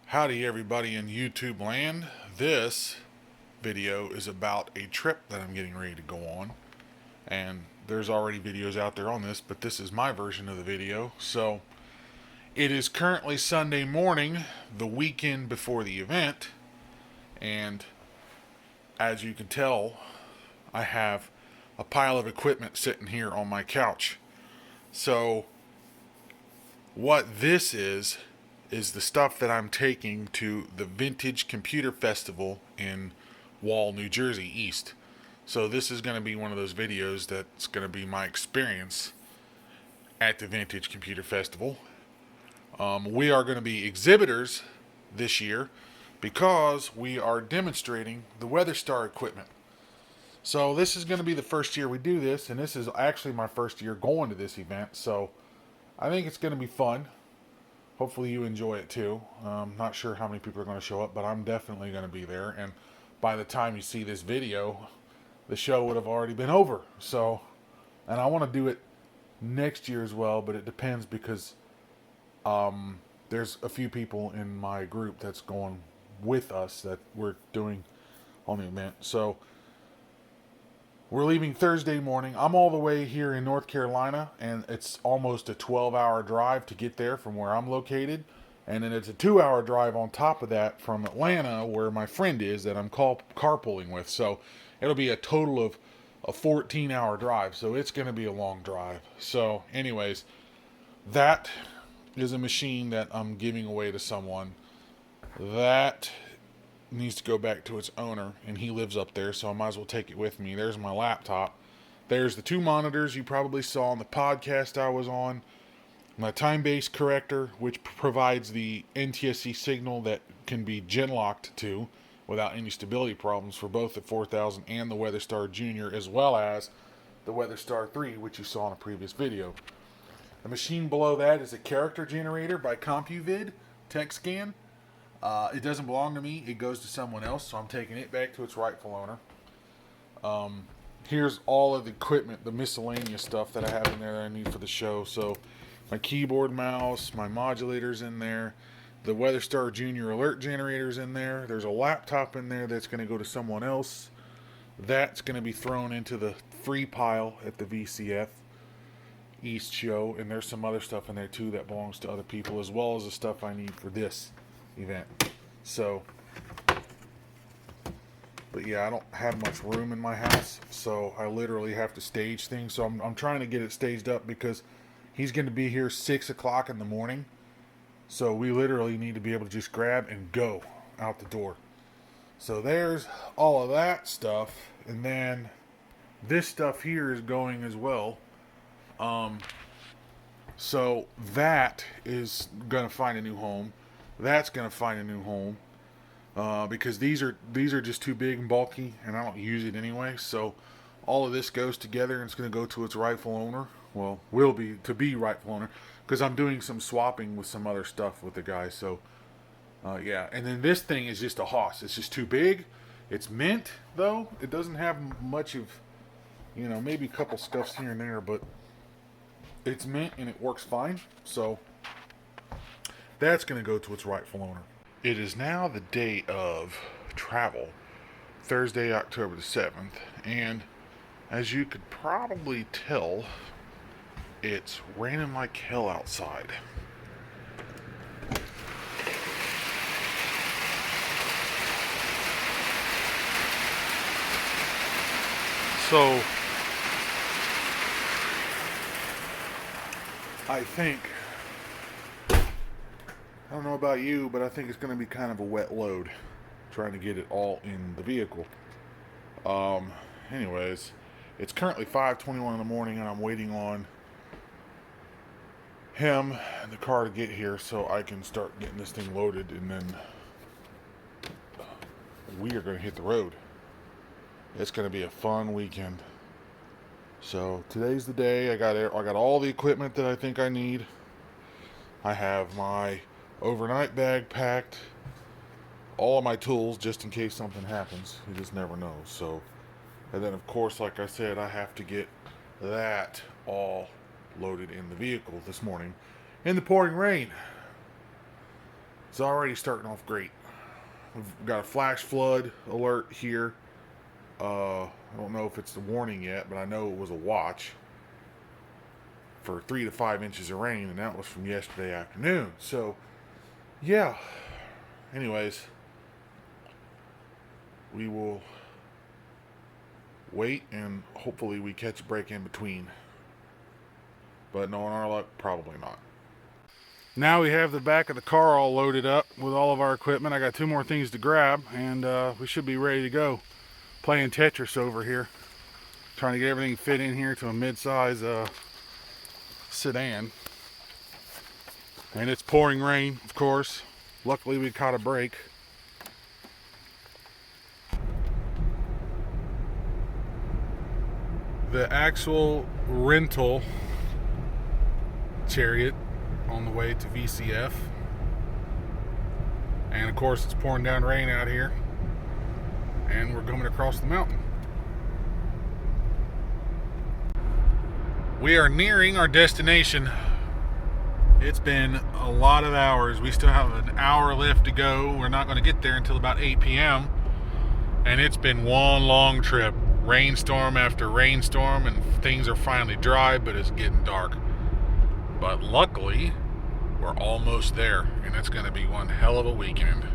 Howdy everybody in YouTube land. This video is about a trip that I'm getting ready to go on. And there's already videos out there on this, but this is my version of the video. So it is currently Sunday morning, the weekend before the event. And as you can tell, I have a pile of equipment sitting here on my couch. So what this is the stuff that I'm taking to the Vintage Computer Festival in Wall, New Jersey East. So this is going to be one of those videos that's going to be my experience at the Vintage Computer Festival. We are going to be exhibitors this year because we are demonstrating the WeatherStar equipment. So this is going to be the first year we do this, and this is actually my first year going to this event. So I think it's going to be fun. Hopefully you enjoy it too. Not sure how many people are going to show up, but I'm definitely going to be there. And by the time you see this video, the show would have already been over. So, and I want to do it next year as well, but it depends because there's a few people in my group that's going with us that we're doing on the event. So we're leaving Thursday morning. I'm all the way here in North Carolina, and it's almost a 12-hour drive to get there from where I'm located. And then it's a 2-hour drive on top of that from Atlanta, where my friend is that I'm carpooling with. So it'll be a total of a 14-hour drive. So it's going to be a long drive. So anyways, that is a machine that I'm giving away to someone. That needs to go back to its owner, and he lives up there, so I might as well take it with me. There's my laptop. There's the two monitors you probably saw on the podcast I was on. My time-based corrector, which provides the NTSC signal that can be gen-locked to without any stability problems for both the 4000 and the WeatherStar Junior, as well as the WeatherStar 3, which you saw in a previous video. The machine below that is a character generator by CompuVid TechScan. It doesn't belong to me. It goes to someone else, so I'm taking it back to its rightful owner. Here's all of the equipment, the miscellaneous stuff that I have in there that I need for the show. So my keyboard, mouse, my modulator's in there. The WeatherStar Junior alert generator's in there. There's a laptop in there that's going to go to someone else. That's going to be thrown into the free pile at the VCF East show. And there's some other stuff in there too that belongs to other people, as well as the stuff I need for this event. So, but yeah, I don't have much room in my house, so I literally have to stage things. So I'm trying to get it staged up because he's going to be here 6 o'clock in the morning. So we literally need to be able to just grab and go out the door. So there's all of that stuff, and then this stuff here is going as well. So that is going to find a new home. That's going to find a new home because these are just too big and bulky, and I don't use it anyway. So all of this goes together, and it's going to go to its rightful owner. Well, will be to be rightful owner, because I'm doing some swapping with some other stuff with the guy. So yeah, and then this thing is just a hoss. It's just too big. It's mint though. It doesn't have much of, maybe a couple scuffs here and there, but it's mint and it works fine. So that's going to go to its rightful owner. It is now the day of travel, Thursday, October the 7th, and as you could probably tell, it's raining like hell outside. So, I think, I don't know about you, but I think it's going to be kind of a wet load trying to get it all in the vehicle. Anyways, it's currently 5:21 in the morning, and I'm waiting on him and the car to get here so I can start getting this thing loaded, and then we are going to hit the road. It's going to be a fun weekend. So today's the day. I got all the equipment that I think I need. I have my overnight bag packed, all of my tools just in case something happens. You just never know. So, and then of course, like I said, I have to get that all loaded in the vehicle this morning in the pouring rain. It's already starting off great. We've got a flash flood alert here. I don't know if it's the warning yet, but I know it was a watch for 3 to 5 inches of rain, and that was from yesterday afternoon. So, yeah. Anyways, we will wait and hopefully we catch a break in between. But knowing our luck, probably not. Now we have the back of the car all loaded up with all of our equipment. I got 2 more things to grab, and we should be ready to go. Playing Tetris over here. Trying to get everything fit in here to a mid-size sedan. And it's pouring rain, of course. Luckily we caught a break. The actual rental Chariot on the way to VCF. And of course it's pouring down rain out here. And we're coming across the mountain. We are nearing our destination. It's been a lot of hours. We still have an hour left to go. We're not going to get there until about 8 p.m. And it's been one long trip. Rainstorm after rainstorm, and things are finally dry, but it's getting dark. But luckily, we're almost there, and it's going to be one hell of a weekend.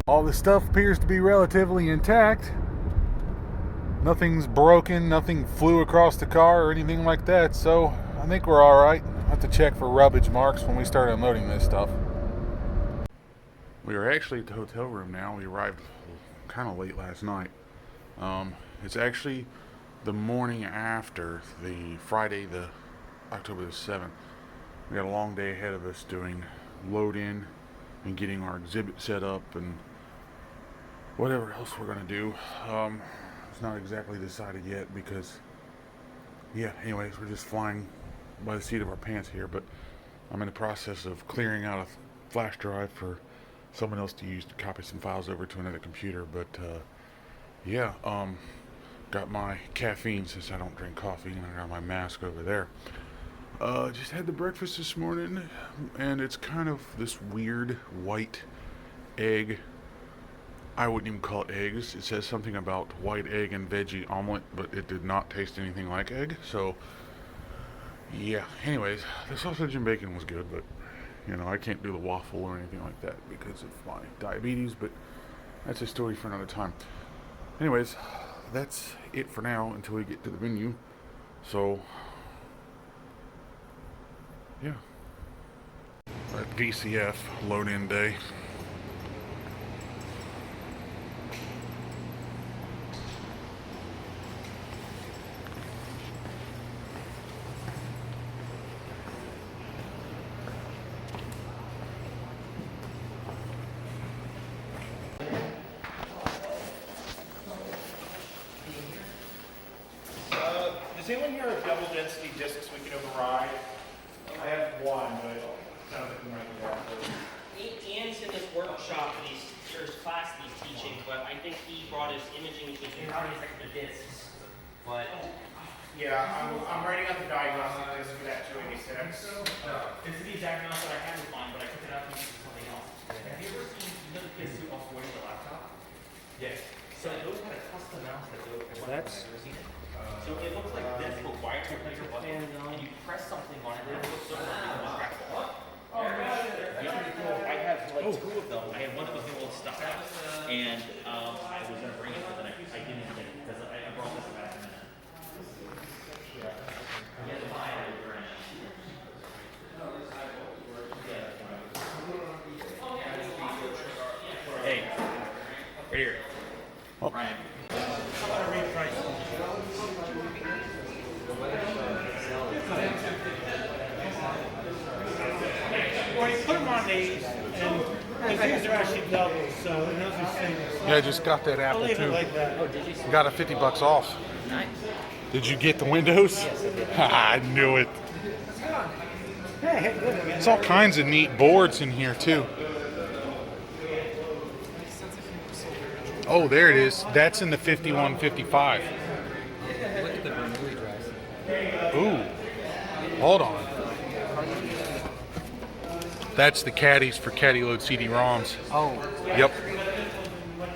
All the stuff appears to be relatively intact. Nothing's broken, nothing flew across the car or anything like that, so I think we're alright. I'll have to check for rubbish marks when we start unloading this stuff. We are actually at the hotel room now. We arrived kind of late last night. It's actually the morning after the Friday, the October the 7th. We got a long day ahead of us doing load in and getting our exhibit set up and whatever else we're going to do. It's not exactly decided yet because, yeah, anyways, we're just flying by the seat of our pants here, but I'm in the process of clearing out a flash drive for someone else to use to copy some files over to another computer. But yeah, got my caffeine since I don't drink coffee, and I got my mask over there. Just had the breakfast this morning, and it's kind of this weird white egg. I wouldn't even call it eggs. It says something about white egg and veggie omelet, but it did not taste anything like egg. So, yeah. Anyways, the sausage and bacon was good, but, you know, I can't do the waffle or anything like that because of my diabetes, but that's a story for another time. Anyways, that's it for now until we get to the venue. So, yeah. At VCF, load-in day. Does anyone here have double density discs we can override? I have one, but I don't think we might do that. Ian's in this workshop and there's class that he's teaching, but I think he brought his imaging machine and probably like the discs. But yeah, I'm writing out the diagnostic disc for that 286. this is the exact amount that I had to find, but I took it out and used it for something else. Have you ever seen the kids who offboarding the laptop? Yes. So those had a custom mouse that goes. That's. So it looks like this, but wired to your button, and you press something on it, and it looks so like you can track the button. Yeah, I have like 2 of them. I had one that was the old stuff out, and I was gonna bring it, but then I didn't get it because I brought this last minute. Hey, right here. Oh. Brian. How about a read price? Well, you put them on these, and these are actually doubles, so and those are singles. Yeah, I just got that I'll Apple leave it too. like that. Got a $50 off. Nice. Did you get the windows? Yes, I did. I knew it. Hey, good. There's all kinds of neat boards in here too. Oh, there it is. That's in the 5155. Look at the Bernoulli drives. Ooh. Hold on. That's the caddies for caddy load CD-ROMs. Oh. Yep.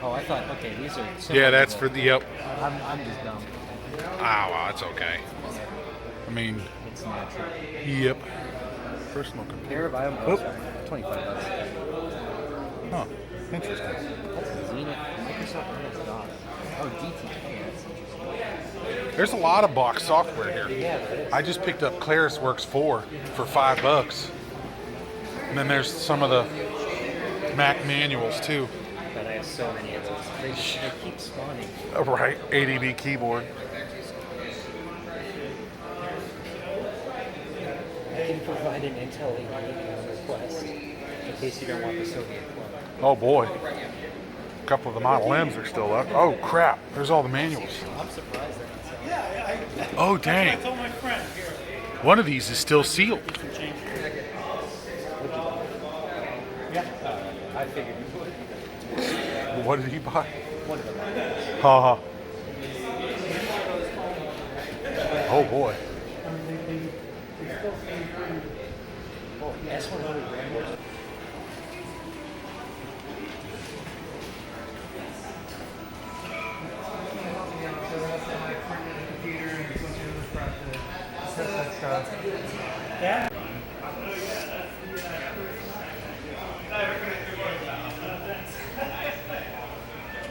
Oh, I thought. Okay, these are. Yeah, that's for the. Yep. I'm just dumb. Ah, well, that's okay. I mean, It's natural. yep. Personal computer. Pair of item Oop. $25. Huh. Interesting. That's a Zenith Microsoft MS-DOS. Oh, DTK. That's interesting. There's a lot of box software here. Yeah, there is. I just picked up ClarisWorks 4 for $5. And then there's some of the Mac manuals too. But I have so many of those. They keep spawning. Right, ADB keyboard. I can provide an Intel 8 request in case you don't want the Soviet clone. Oh boy. A couple of the Model M's are still up. Oh crap, there's all the manuals. I'm surprised they're not selling. Oh dang. I told my friend here. One of these is still sealed. I figured you would. What did he buy? One of them. Ha ha. Oh boy. Oh, S100 Rambo.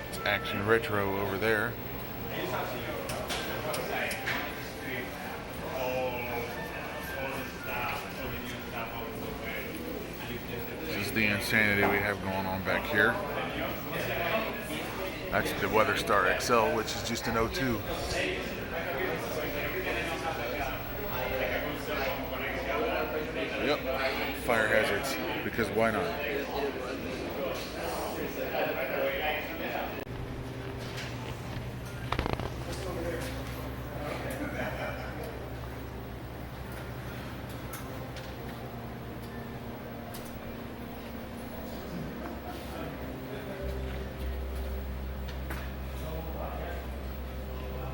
It's Action Retro over there. This is the insanity we have going on back here. That's the WeatherStar XL, which is just an 02. Yep, fire hazards, because why not?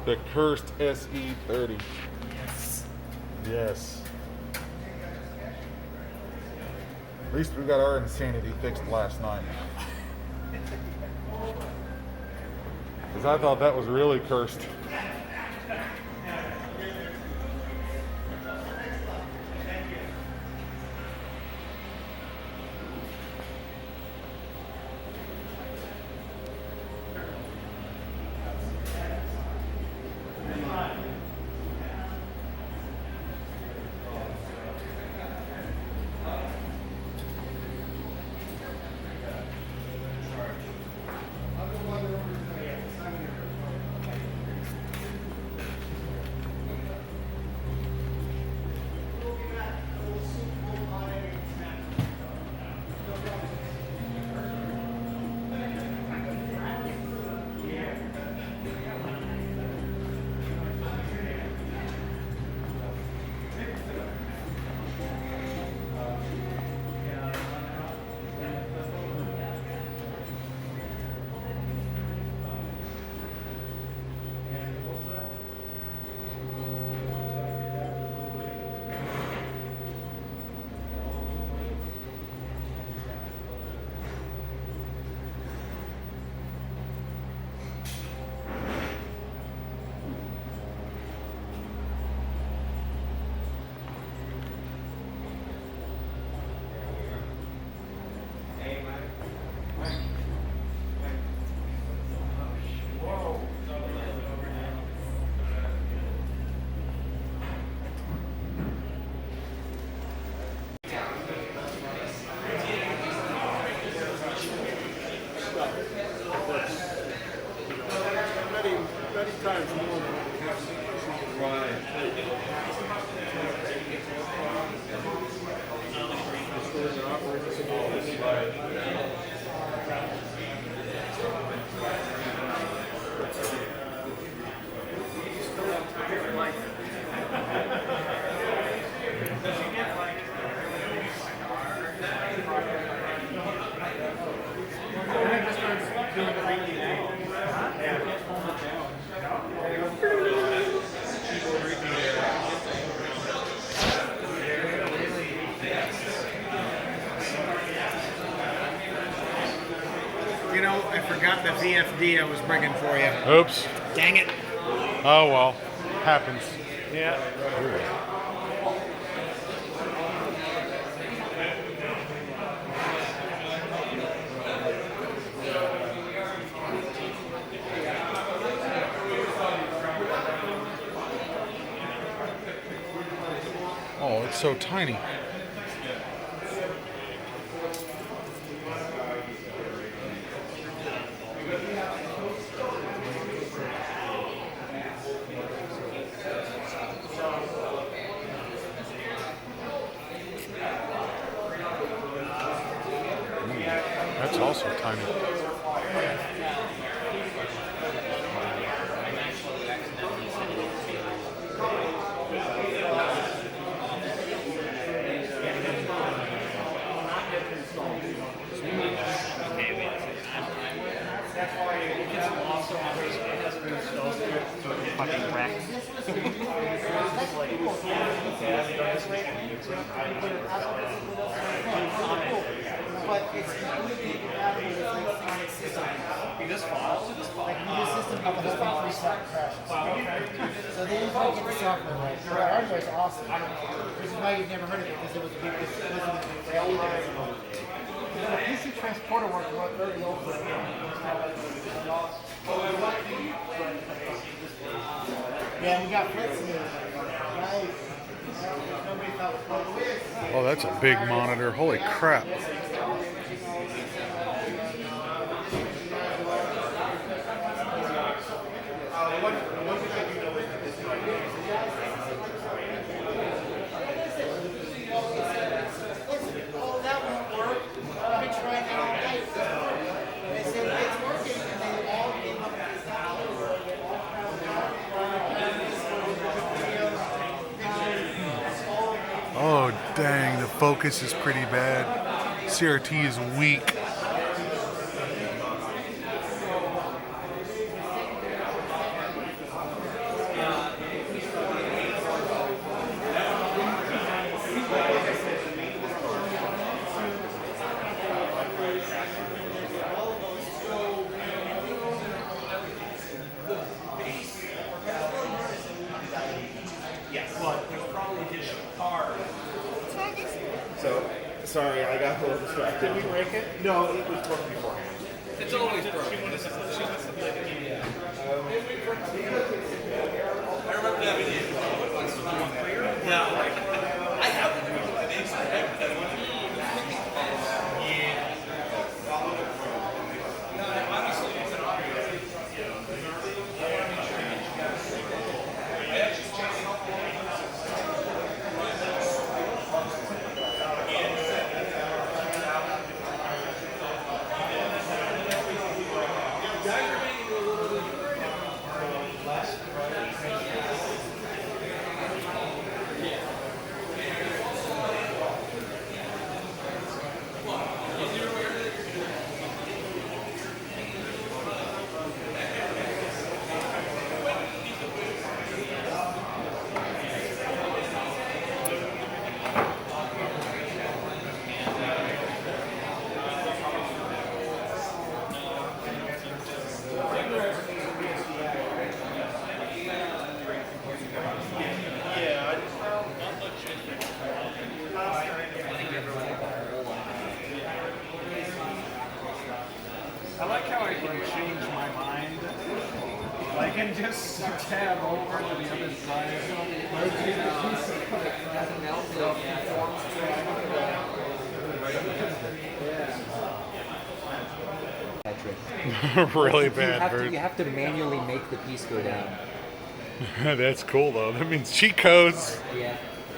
The cursed SE30. Yes. At least we got our insanity fixed last night. Because I thought that was really cursed. know, I forgot the VFD I was bringing for you. Oops. Dang it. Oh well, happens. Yeah. Oh, it's so tiny. That's also tiny. Fucking wrecked. This fall. Like the system of the whole thing restart crashes. So they didn't quite get the software right. The hardware is awesome. Which is why you've never heard of it, because it was a big the PC transporter worked very well for it. Yeah, we got Fritz here. Nice. Nobody felt Oh, that's a big monitor. Holy crap. oh, that won't work. I've been trying it all night. They said it's working, and they all came up with this Oh, dang. The focus is pretty bad. CRT is weak. So, sorry, I got a little distracted. Did we break it? No, it was broken beforehand. It's always broken. I remember that video. Yeah. I have I like how I can change my mind. I can just tab over to the other side. Really You bad, have, to, Bert. you have to manually make the piece go down. That's cool, though. That means cheat codes. Yeah.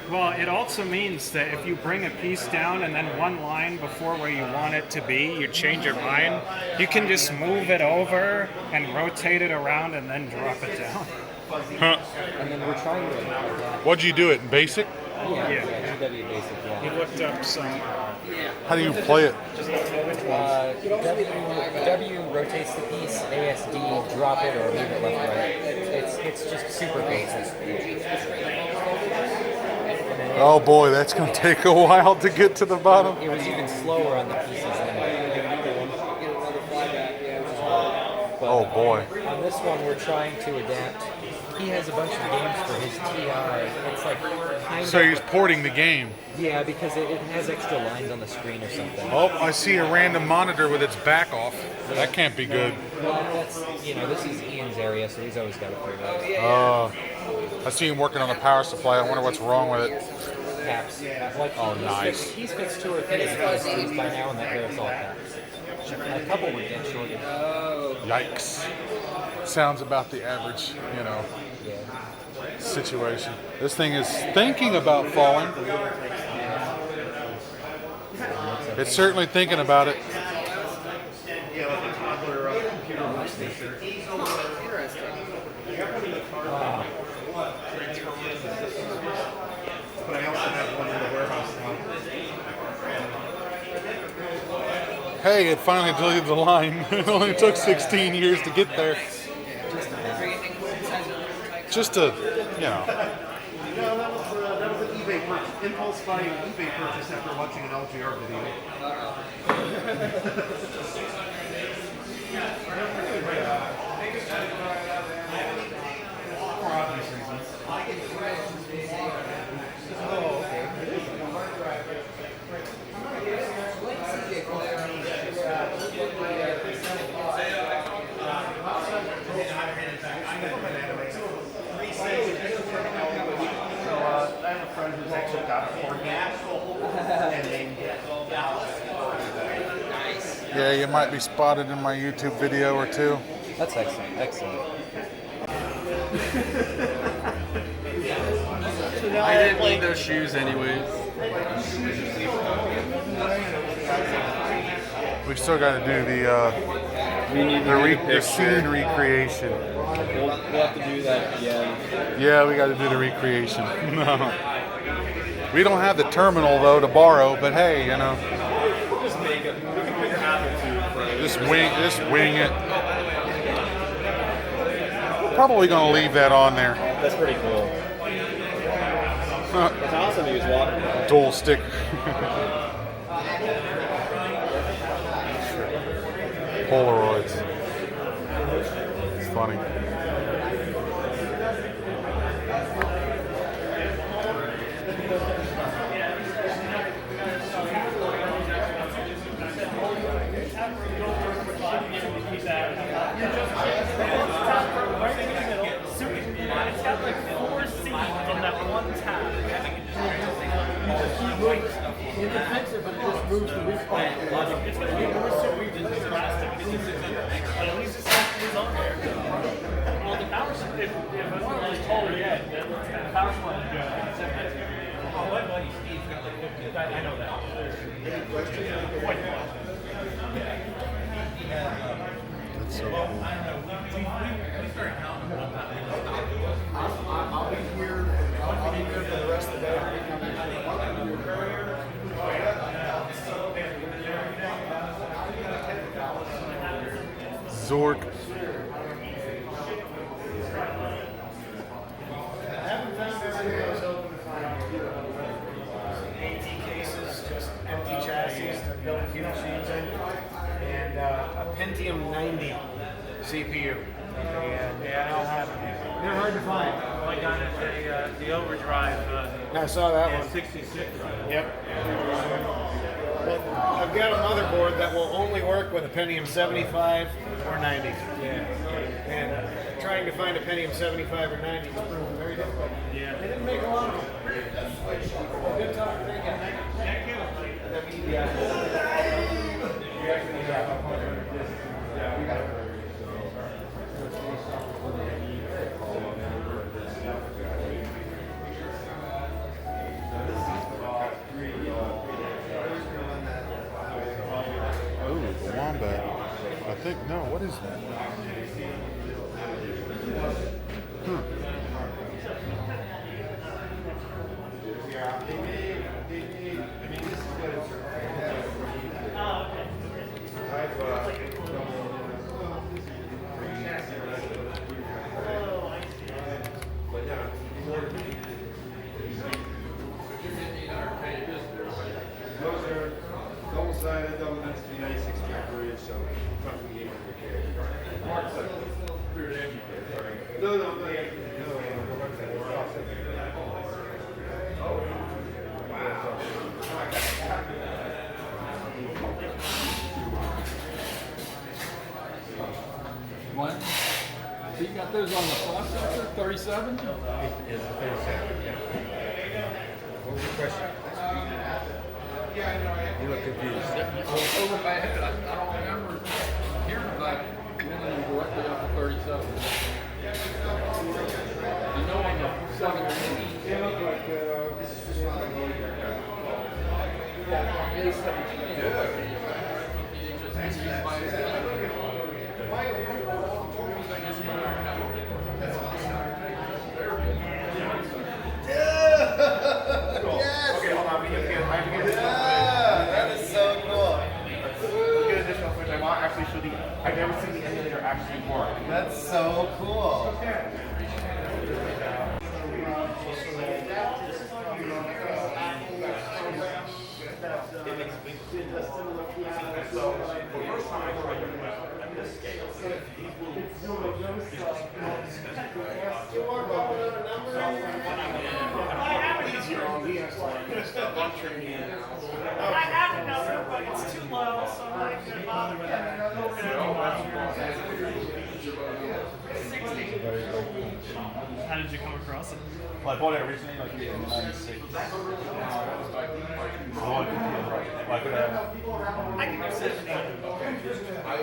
Well, it also means that if you bring a piece down and then one line before where you want it to be, you change your mind, you can just move it over and rotate it around and then drop it down. Huh. And then we're trying to. What'd you do it in basic? Yeah, GW basic, yeah. He looked up some. How do you play it? W rotates the piece, ASD drop it or leave it left right. It's just super basic. Oh boy, that's going to take a while to get to the bottom. It was even slower on the pieces than boy. On this one, we're trying to adapt. He has a bunch of games for his TI. It's like kind So of. he's porting the game. Yeah, because it has extra lines on the screen or something. Oh, I see a random monitor with its back off. That can't be good. Well, that's, this is Ian's area, so he's always got to figure out I see him working on the power supply. I wonder what's wrong with it. caps. Like, Oh, nice. He's fixed 2 or 3 PSPs by now, and that's all caps. A couple were dead shorted. Yikes. Sounds about the average, Yeah. situation. This thing is thinking about falling. It's certainly thinking about it. But I also have one in the warehouse now. Hey, it finally deleted the line. It only took 16 years to get there. Just to, No, that was an eBay purchase. Impulse buying eBay purchase after watching an LGR video. For obvious reasons. I have a friend who's actually got it for me and named it. yeah, you might be spotted in my YouTube video or two. That's excellent. Excellent. I didn't need those shoes anyways. We still got to do We need to the do the scene picture. recreation. We'll have to do that again. Yeah, we got to do the recreation. No. We don't have the terminal though to borrow, but hey, Just make it. We can pick an attitude for it. just wing it. Probably gonna leave that on there. That's pretty cool. It's awesome to use water. Dual stick. Polaroids. It's funny. It's got like 4 seats in that one tab. You can fix it, but it just moves the respawn. It's going to be more so regions drastic. But at least it's on there. Well, the power supply, if it's not really taller yet, then the power supply is good. Oh, my buddy Steve's got like 50. I know that. That's so cool. I'll be here for the rest of the day. Zork. I haven't found everything that was open to find. AT cases, just empty chassis to build a few machines in, and a Pentium 90 CPU. And yeah, I don't have it. They're hard to find. I got it the overdrive. I saw that one. 66. Yep. But I've got a motherboard that will only work with a Pentium 75 or 90. Yeah. And trying to find a Pentium 75 or 90 is proven very difficult. Yeah. They didn't make a lot of them. Good talk. Thank you. Oh, the wombat. I think, no, what is that? Those are double-sided, double density 96 bridge, so tough to get. got those on the processor, 37? Is 37, yeah. What was your question? You look confused. Over my head, I don't remember hearing about running them directly off of 37. You know, on the 780, Okay, hold on. I have to get this. That is so cool. Let's get additional footage. I want to actually show the. I've never seen the emulator actually work. That's so cool. I have a number, but it's too low, so I'm not going to bother with it. How did you come across it? Well, I bought it originally like in '96. I can do 70.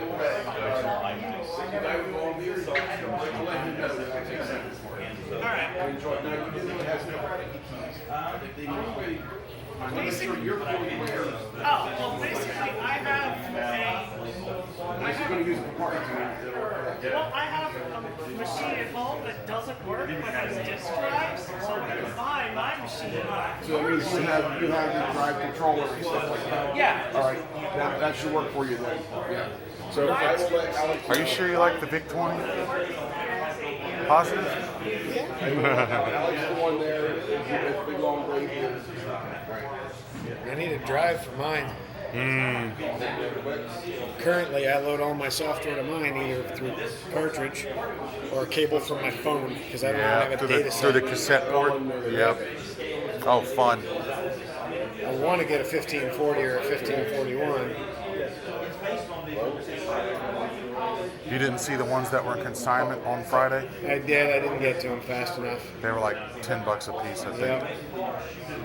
Alright. Basically, well, basically, I have a machine at home that doesn't work but has disk drives, so I'm going to buy my machine. So that means you have the drive controller and stuff like that. Yeah. All right, that should work for you then. Yeah. So I will let Alex. Are you sure you like the VIC 20? Positive? Alex, the one there, is the big long blade here. I need a drive for mine. Currently, I load all my software to mine either through cartridge or a cable from my phone because I don't have a through data the set. cassette port. Yep. Oh, fun. I want to get a 1540 or a 1541. You didn't see the ones that were in consignment on Friday? I did. I didn't get to them fast enough. They were like $10 a piece, I think. Yep.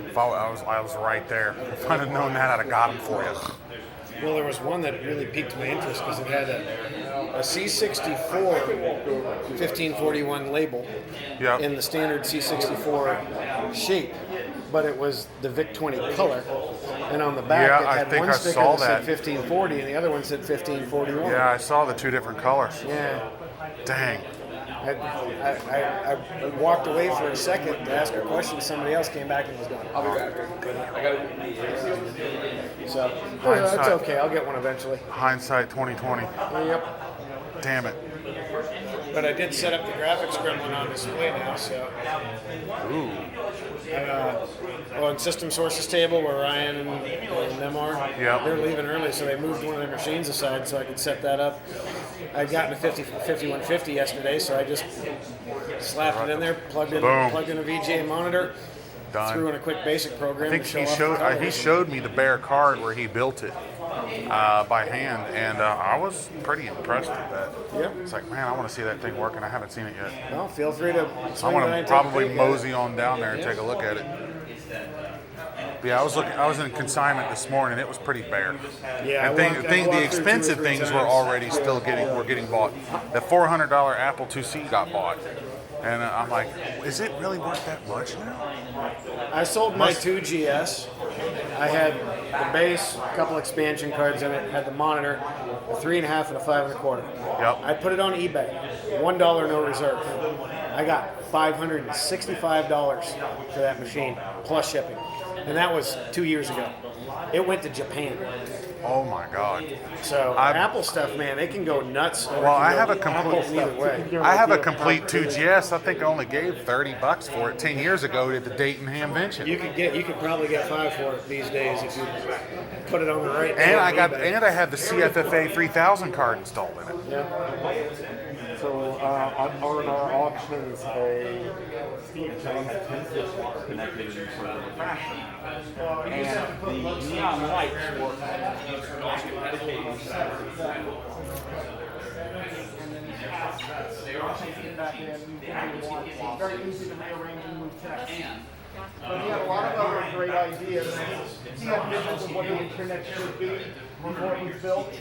If I was right there. If I'd have known that, I'd have got them for you. Well, there was one that really piqued my interest because it had a C64 1541 label Yep. in the standard C64 shape, but it was the VIC 20 color. And on the back, Yeah, it I had think one I sticker saw that said that. 1540 and the other one said 1541. Yeah, I saw the two different colors. Yeah. Dang. I walked away for a second to ask a question. Somebody else came back and was gone. I'll be back. I got it. So, that's okay. I'll get one eventually. Hindsight 2020. Yep. Damn it. But I did set up the graphics gremlin on display now, so. Ooh. On System Sources table where Ryan and them are, Yep. they're leaving early, so they moved one of their machines aside so I could set that up. I'd gotten a 5150 yesterday, so I just slapped it in there, plugged in a VGA monitor, Done. threw in a quick basic program. I think to show he off the colors. showed me the bare card where he built it by hand, and I was pretty impressed with that. Yep. It's like, man, I want to see that thing working. I haven't seen it yet. Well, feel free to I'm swing by gonna and take a probably peek at it. mosey on down there and take a look at it. But yeah, I was in consignment this morning. It was pretty bare. Yeah, And I walked the through 2 or expensive 3 things times. were already still getting bought. The $400 Apple IIc got bought, and I'm like, is it really worth that much now? I sold my 2GS. I had the base, a couple expansion cards in it, had the monitor, a 3.5 and a 5 1/4. Yep. I put it on eBay, $1 no reserve. I got $565 for that machine, plus shipping. And that was 2 years ago. It went to Japan. Oh my God. So Apple stuff, man, they can go nuts. Or Well, it can I go have a complete. Apple either way. I have a complete 2GS. I think I only gave $30 for it 10 years ago at the Dayton Hamvention. You could probably get 5 for it these days if you put it on the right. And day I on got eBay. and I had the CFFA 3000 card installed in it. Yeah. So our auction is a connected in sort of a fashion. And the neon lights work It's very easy to rearrange and move text. But he had a lot of other great ideas. He had visions of what the internet should be before it was built. He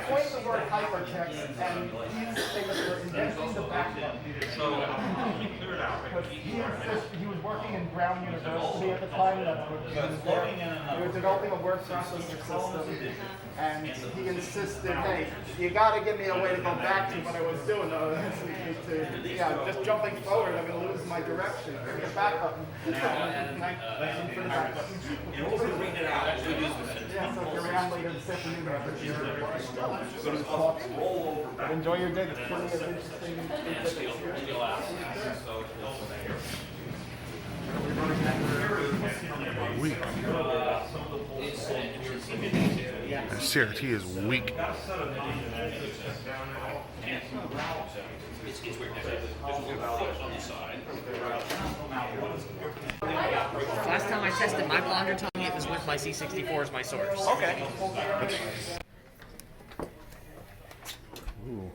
coined the word hypertext, and he's famous for inventing the backbone. He was working in Brown University at the time that he was there. He was developing a word processing system, and he insisted, hey, you got to give me a way to go back to what I was doing. Just jumping forward, I'm going to lose my direction. The back button. Yeah, so if you're around later this afternoon, enjoy your day. There's plenty of interesting exhibits here. Weak. The CRT is weak. Last time I tested my blonder tongue, it was with my C64 as my source. Okay. Ooh.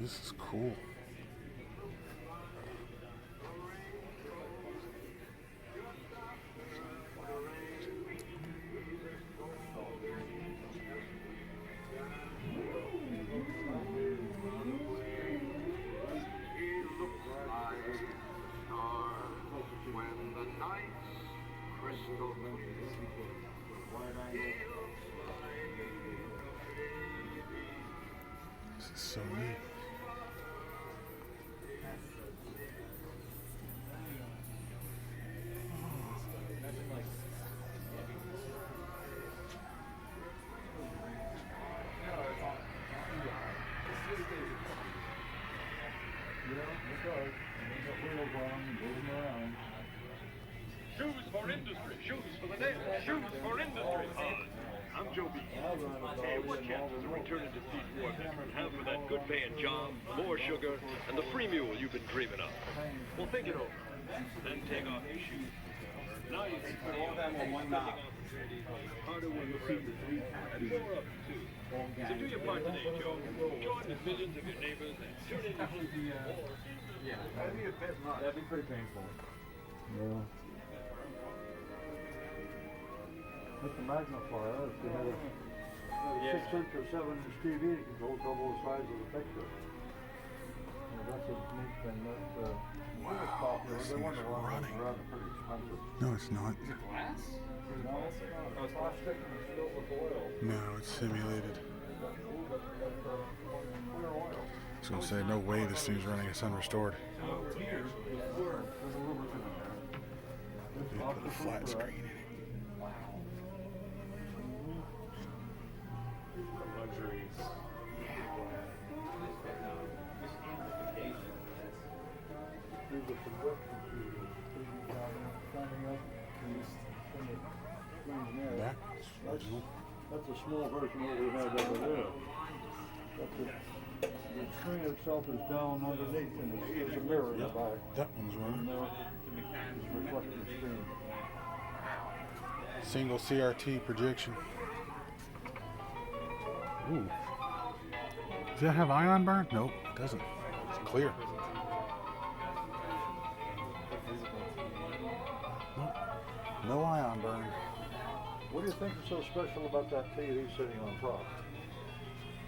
This is cool. This is so neat. Shoes for industry, shoes for the day, shoes for industry. I'm Joe B. Hey, what chances of returning to Deepwater have for that good paying job, more sugar, and the free mule you've been dreaming of? Well, think it over, then take off your shoes. Now you can put all them on one knob. Harder when you see the three, and more up too. So do your part today, Joe. Join the millions of your neighbors and tune in to Yeah, that'd be a bit much. That'd be pretty painful. Yeah. With the magnifier, if you had a 6-inch or 7-inch TV, it could go double the size of the picture. That's a neat thing. That it was popular. They weren't running. Pretty expensive. No, it's not. No, it's not. Oh, it's plastic and it's filled with oil. No, it's simulated. Clear oil. I was gonna say, no way this thing's running. It's unrestored. They put a flat screen in it. luxuries. There's a production studio standing up in the screen there. That's a small version of what we had over there. But the screen itself is down underneath, and there's a mirror in the back. That one's running. And there is reflecting the screen. Single CRT projection. Ooh. Does that have ion burn? Nope, it doesn't. It's clear. Nope. No ion burn. What do you think is so special about that TV sitting on top?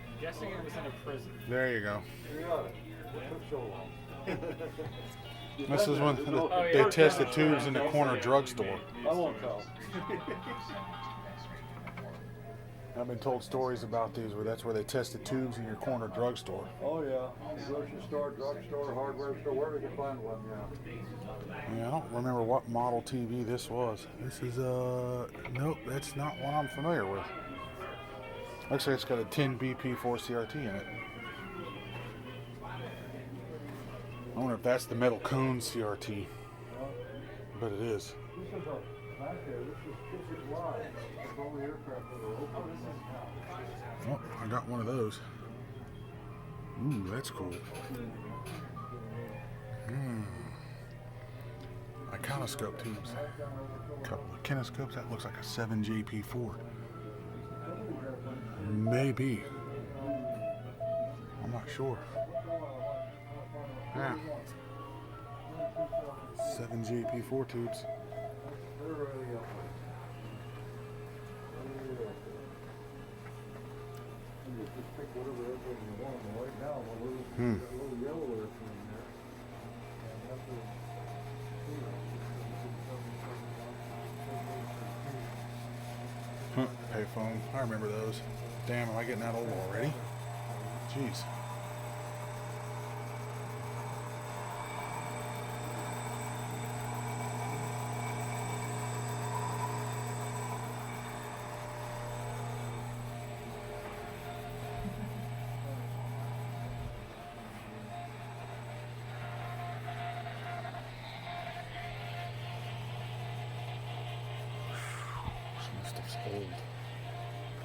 I'm guessing it was in a prison. There you go. You got it. It took so long. This is when they tested tubes in the corner drugstore. I won't tell. I've been told stories about these where that's where they tested tubes in your corner drugstore. Oh yeah, grocery store, drugstore, hardware store, where did you find one? Yeah, I don't remember what model TV this was. This is nope, that's not one I'm familiar with. Looks like it's got a 10 BP4 CRT in it. I wonder if that's the metal cone CRT. But it is. This is a back there. This is wide. It's all the aircraft that are open right now. Oh, I got one of those. Ooh, that's cool. Iconoscope tubes. A couple of kinescopes. That looks like a 7JP4. Maybe. I'm not sure. Yeah. 7JP4 tubes. They're already up there. You just pick whatever airplane you want. And right now, the little yellow airplane there. And that's Payphone. I remember those. Damn, am I getting that old already? Jeez. Some of this stuff's old.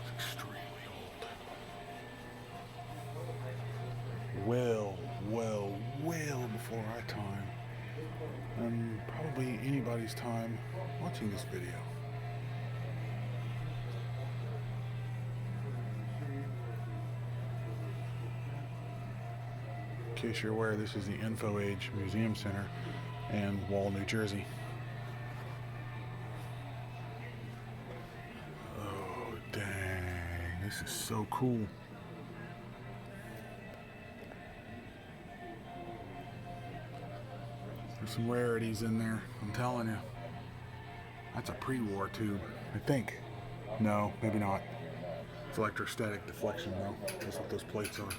It's extremely old. Well before our time. And probably anybody's time watching this video. In case you're aware, this is the Info Age Museum Center in Wall, New Jersey. Oh, dang. This is so cool. There's some rarities in there, I'm telling you. That's a pre-war tube, I think. No, maybe not. It's electrostatic deflection though. That's what those plates are.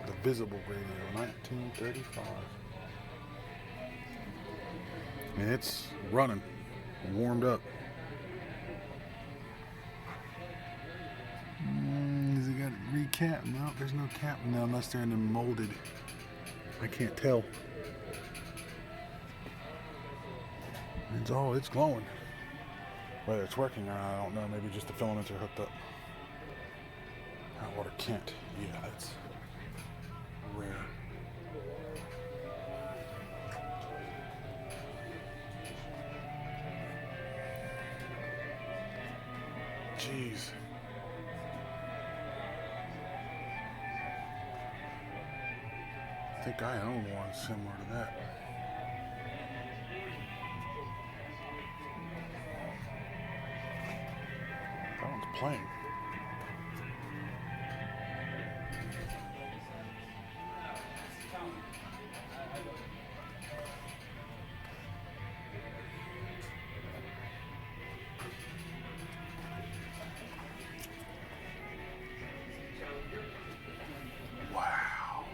The Visible Radio, 1935. And it's running, warmed up. Has it got recap? No, there's no cap. No, unless they're in the molded. I can't tell. It's glowing. Whether it's working or not, I don't know. Maybe just the filaments are hooked up. Hot water Kent. Yeah, that's rare. Jeez. I think I own one similar to that. That one's playing. Wow.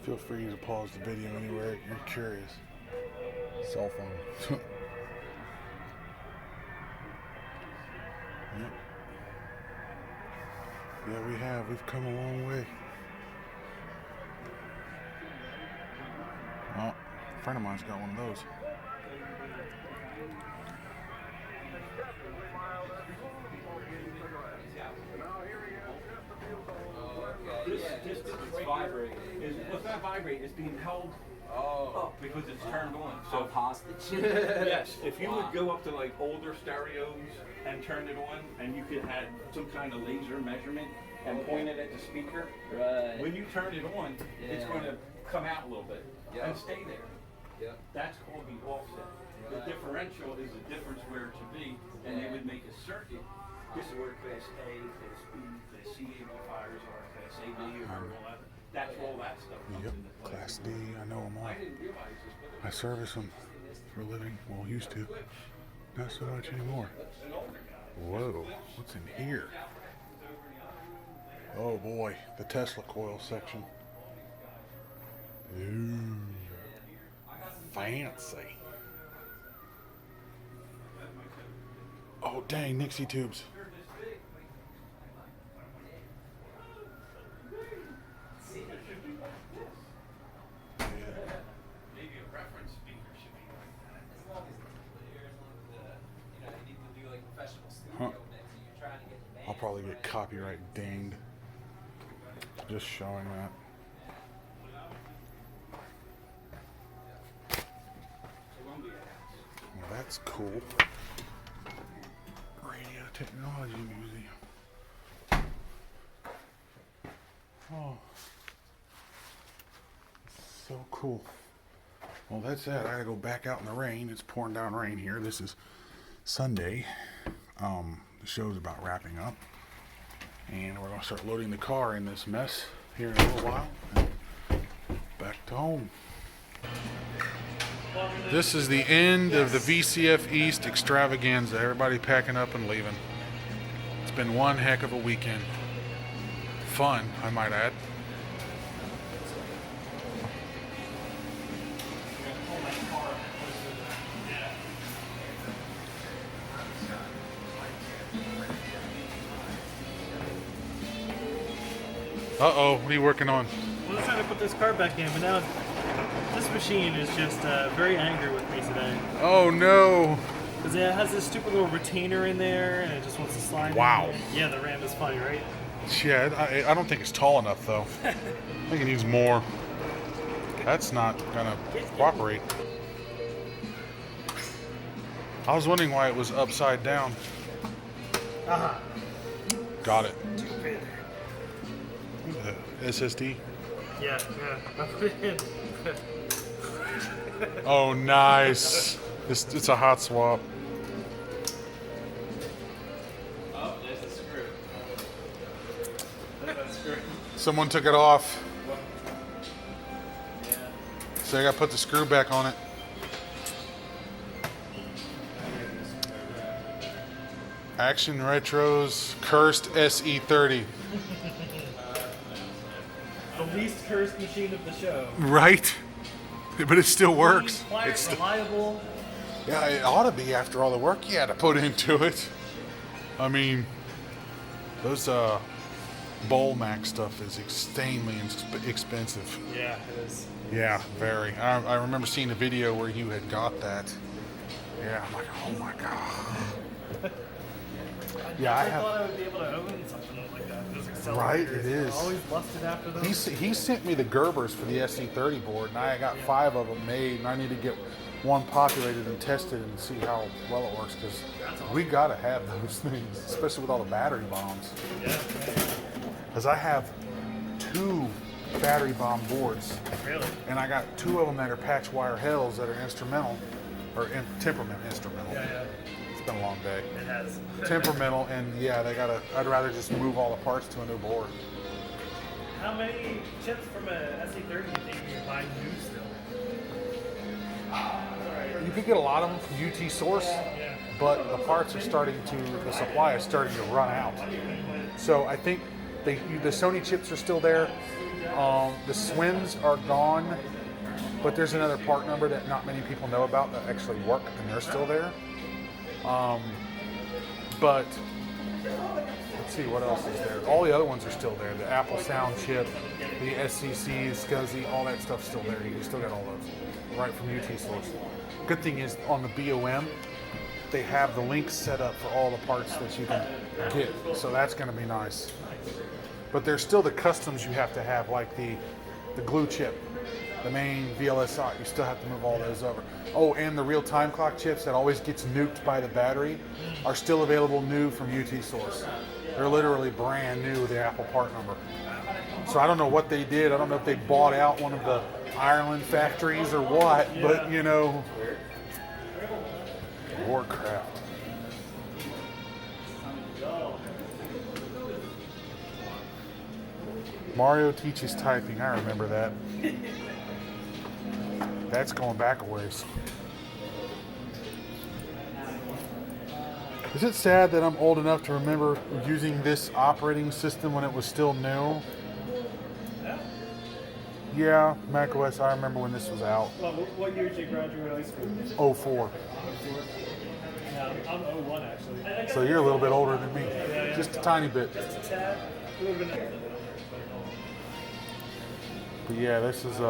Feel free to pause the video anywhere you're curious. Cell phone. Yep. Yeah, we have. We've come a long way. Well, a friend of mine's got one of those. This vibrate. It's not vibrate. It's being held up because it's turned on. So hostage. Yes. If you would go up to like older stereos and turn it on, and you could have some kind of laser measurement and point it at the speaker. Right. When you turn it on, it's going to come out a little bit and stay there. Yeah. That's called the offset. The differential is the difference where it should be, and they would make a circuit. This is where Class A, Class B, Class C amplifiers are, Class A, B, or whatever. That's where all that stuff comes Yep, into play. Class D, I know them all. I didn't realize this, but I service them for a living. Well, used to. Not so much anymore. Whoa, what's in here? Oh boy, the Tesla coil section Ooh, fancy. Oh, dang, Nixie tubes. Maybe a reference speaker should be like that. Huh. I'll probably get copyright dinged. Just showing that. Well, that's cool. Radio Technology Museum. Oh. So cool. Well, that's that. I gotta go back out in the rain. It's pouring down rain here. This is Sunday. The show's about wrapping up. And we're gonna start loading the car in this mess here in a little while. And back to home. This is the end of the VCF East extravaganza. Everybody packing up and leaving. It's been one heck of a weekend. Fun, I might add. Uh-oh, what are you working on? I was trying to put this car back in, but now this machine is just very angry with me today. Oh no! Because it has this stupid little retainer in there, and it just wants to slide Wow. in. Yeah, the ram is funny, right? Yeah, I don't think it's tall enough though. I think it needs more. That's not gonna cooperate. I was wondering why it was upside down. Uh-huh. Got it. Stupid. SSD. Yeah. I put it in. Oh, nice. It's a hot swap. Oh, there's a screw. There's a screw. Someone took it off. So I gotta put the screw back on it. Action Retro's cursed SE30. The least cursed machine of the show. Right? But it still works. Quiet, It's still, reliable. yeah, it ought to be after all the work you had to put into it. I mean, those Bowl Mac stuff is extremely expensive. Yeah, it is. Yeah, very. I remember seeing a video where you had got that. Yeah, I'm like, oh my god. Yeah, I I have. thought I would be able to own something like that. Those accelerators. Right, it is. I always lusted after them. He sent me the Gerbers for the SC30 board, and I got 5 of them made, and I need to get one populated and tested and see how well it works, because we gotta have those things, especially with all the battery bombs. Yeah. Because I have 2 battery bomb boards, Really? and I got 2 of them that are patch wire hells that are instrumental, or temperament instrumental. Yeah. It's been a long day. It has. Temperamental, and yeah, I'd rather just move all the parts to a new board. How many chips from a SE30 do you think you can buy new still? You could get a lot of them from UT Source, but the parts are the supply is starting to run out. So I think the Sony chips are still there. The Swins are gone, but there's another part number that not many people know about that actually work, and they're still there. But let's see, what else is there? All the other ones are still there. The Apple Sound chip, the SCC, SCSI, all that stuff's still there. You still got all those, right from UT Source. Good thing is on the BOM, they have the links set up for all the parts that you can get, so that's going to be nice. But there's still the customs you have to have, like the glue chip, the main VLSI. You still have to move all those over. Oh, and the real time clock chips that always gets nuked by the battery are still available new from UT Source. They're literally brand new with the Apple part number. So I don't know what they did. I don't know if they bought out one of the Ireland factories or what, but you know, Warcraft. Mario teaches typing. I remember that. That's going back a ways. Is it sad that I'm old enough to remember using this operating system when it was still new? Yeah, Mac OS. I remember when this was out. What year did you graduate high school? 04. Yeah, I'm 01 actually. So you're a little bit older than me. Just a tiny bit. Just a tad. A little bit. But yeah, this is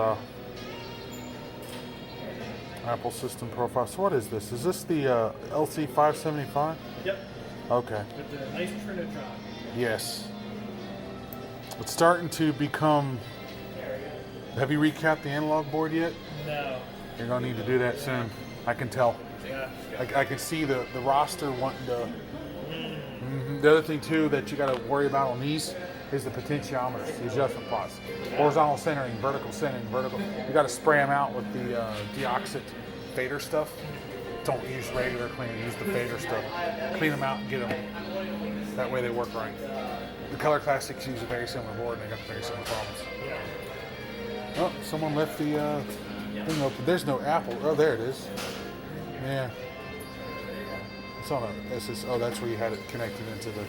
Apple System Profile. So what is this? Is this the LC575? Yep. Okay. With the nice Trinitron. Yes. It's starting to become... Have you recapped the analog board yet? No. You're going to need to do that soon. I can tell. Yeah. I can see the roster wanting to... The other thing too that you got to worry about on these is the potentiometers, the adjustment plots. Horizontal centering, vertical. You got to spray them out with the deoxit fader stuff. Don't use regular cleaner, use the fader stuff. Clean them out and get them. That way they work right. The Color Classics use a very similar board and they got very similar problems. Oh, someone left the thing open. There's no Apple. Oh, there it is. Yeah. It's on a SS. Oh, that's where you had it connected into the...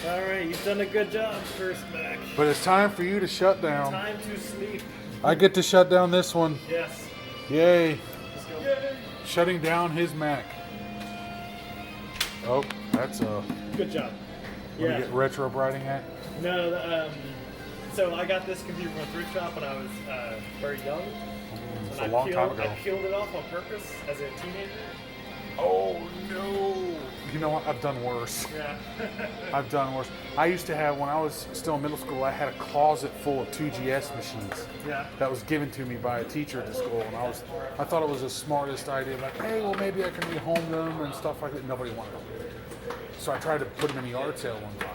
All right, you've done a good job, First Mac. But it's time for you to shut down. Time to sleep. I get to shut down this one. Yes. Yay. Let's go. Yay. Shutting down his Mac. Oh, that's a... Good job. Where Yeah. you get retro brighting at? No, so I got this computer from a thrift shop when I was very young. It's And a long time ago. I peeled it off on purpose as a teenager. Oh, no. You know what? I've done worse. Yeah. I've done worse. I used to have, when I was still in middle school, I had a closet full of 2GS machines. Yeah. That was given to me by a teacher at the school, and I thought it was the smartest idea. Like, hey, well, maybe I can rehome them and stuff like that. Nobody wanted them. So I tried to put them in the yard sale one time.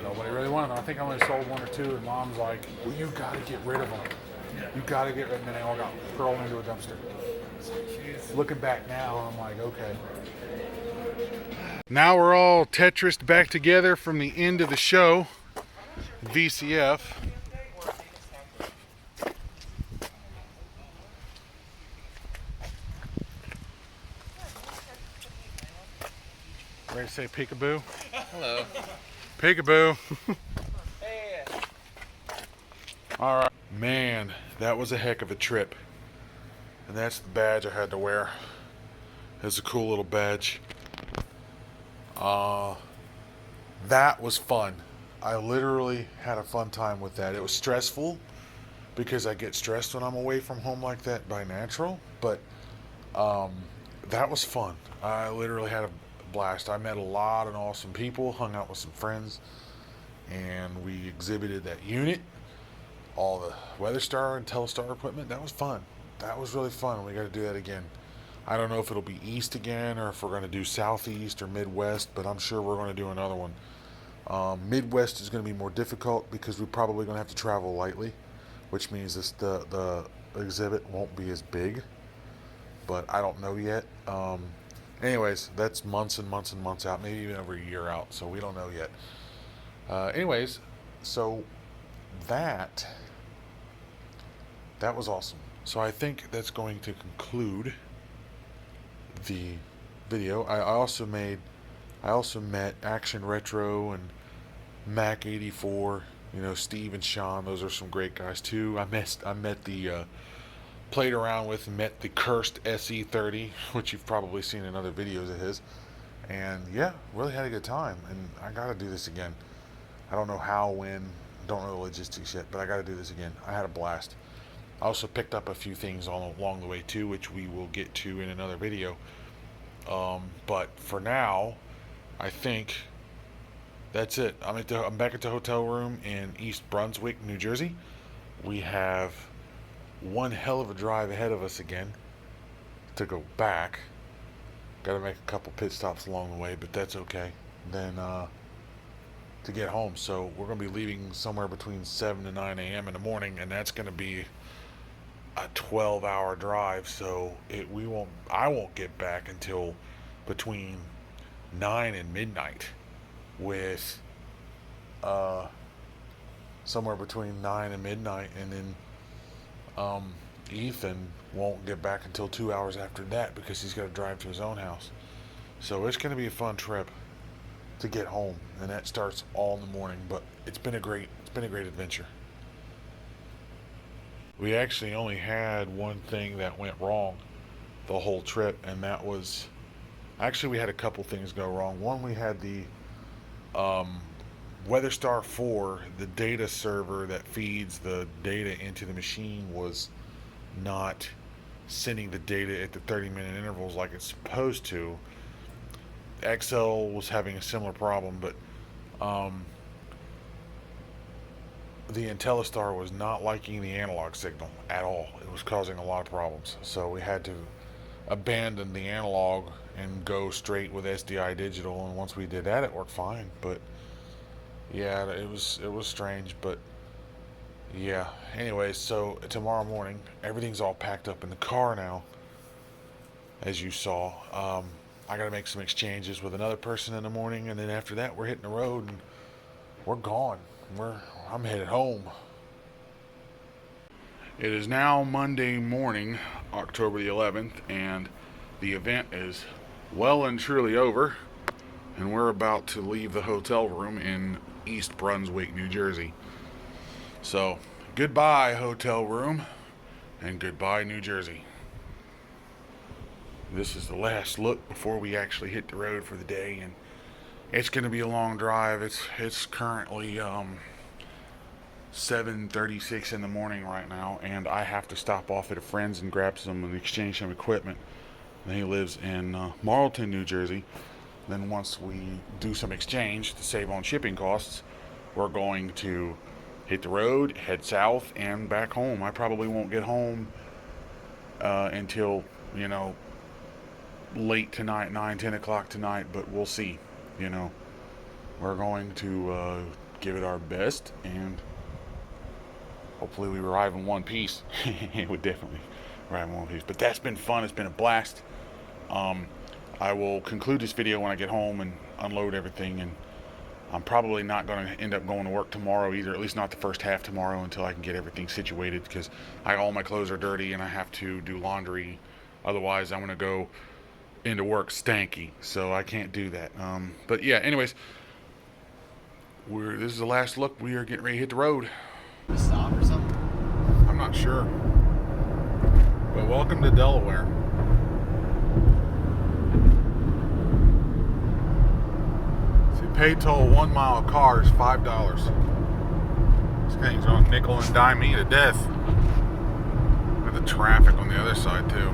Nobody really wanted them. I think I only sold one or two, and Mom's like, well, you got to get rid of them. You got to get rid of them. And they all got hurled into a dumpster. Looking back now, I'm like, okay. Now we're all Tetrised back together from the end of the show. VCF. Ready to say peekaboo? Hello. Peekaboo. All right. Man, that was a heck of a trip. And that's the badge I had to wear. It's a cool little badge. That was fun. I literally had a fun time with that. It was stressful because I get stressed when I'm away from home like that by natural, but that was fun. I literally had a blast. I met a lot of awesome people, hung out with some friends, and we exhibited that unit, all the WeatherStar and Telestar equipment. That was fun. That was really fun. We got to do that again. I don't know if it'll be east again or if we're going to do southeast or midwest, but I'm sure we're going to do another one. Midwest is going to be more difficult because we're probably going to have to travel lightly, which means the exhibit won't be as big, but I don't know yet. Anyways, that's months and months and months out, maybe even over a year out, so we don't know yet. Anyways, so that was awesome. So I think that's going to conclude the video. I also met Action Retro and Mac 84. You know, Steve and Sean. Those are some great guys too. I met the played around with and met the cursed SE30, which you've probably seen in other videos of his. And yeah, really had a good time. And I got to do this again. I don't know how, when. Don't know the logistics yet, but I got to do this again. I had a blast. I also picked up a few things along the way too, which we will get to in another video. But for now, I think that's it. I'm back at the hotel room in East Brunswick, New Jersey. We have one hell of a drive ahead of us again to go back. Got to make a couple pit stops along the way, but that's okay. Then to get home, so we're going to be leaving somewhere between 7 to 9 a.m. in the morning, and that's going to be a 12-hour drive, so I won't get back until between 9 and midnight, with somewhere between 9 and midnight, and then Ethan won't get back until 2 hours after that because he's got to drive to his own house. So it's going to be a fun trip to get home, and that starts all in the morning, but it's been a great adventure. We actually only had one thing that went wrong the whole trip, and that was, actually we had a couple things go wrong. One, we had the WeatherStar 4, the data server that feeds the data into the machine, was not sending the data at the 30-minute intervals like it's supposed to. XL was having a similar problem, but the IntelliStar was not liking the analog signal at all. It was causing a lot of problems, so we had to abandon the analog and go straight with SDI digital, and once we did that, it worked fine. But yeah, it was strange, but yeah. Anyways, so tomorrow morning, everything's all packed up in the car now, as you saw. I gotta make some exchanges with another person in the morning, and then after that, we're hitting the road and we're gone. I'm headed home. It is now Monday morning, October the 11th, and the event is well and truly over, and we're about to leave the hotel room in East Brunswick, New Jersey. So, goodbye, hotel room, and goodbye, New Jersey. This is the last look before we actually hit the road for the day, and it's going to be a long drive. It's currently 7:36 in the morning right now, and I have to stop off at a friend's and grab some and exchange some equipment. And he lives in Marlton, New Jersey. Then once we do some exchange to save on shipping costs, we're going to hit the road, head south, and back home. I probably won't get home until, late tonight, 9-10 o'clock tonight, but we'll see. We're going to give it our best, and hopefully we arrive in one piece. It would definitely arrive in one piece. But that's been fun. It's been a blast. I will conclude this video when I get home and unload everything, and I'm probably not going to end up going to work tomorrow either, at least not the first half tomorrow, until I can get everything situated, because all my clothes are dirty and I have to do laundry. Otherwise I'm going to go into work stanky, so I can't do that. But yeah, anyways, this is the last look. We are getting ready to hit the road. Stop or something? I'm not sure. But welcome to Delaware. See, pay toll 1 mile car is $5. This thing's gonna nickel and dime me to death. Got the traffic on the other side too.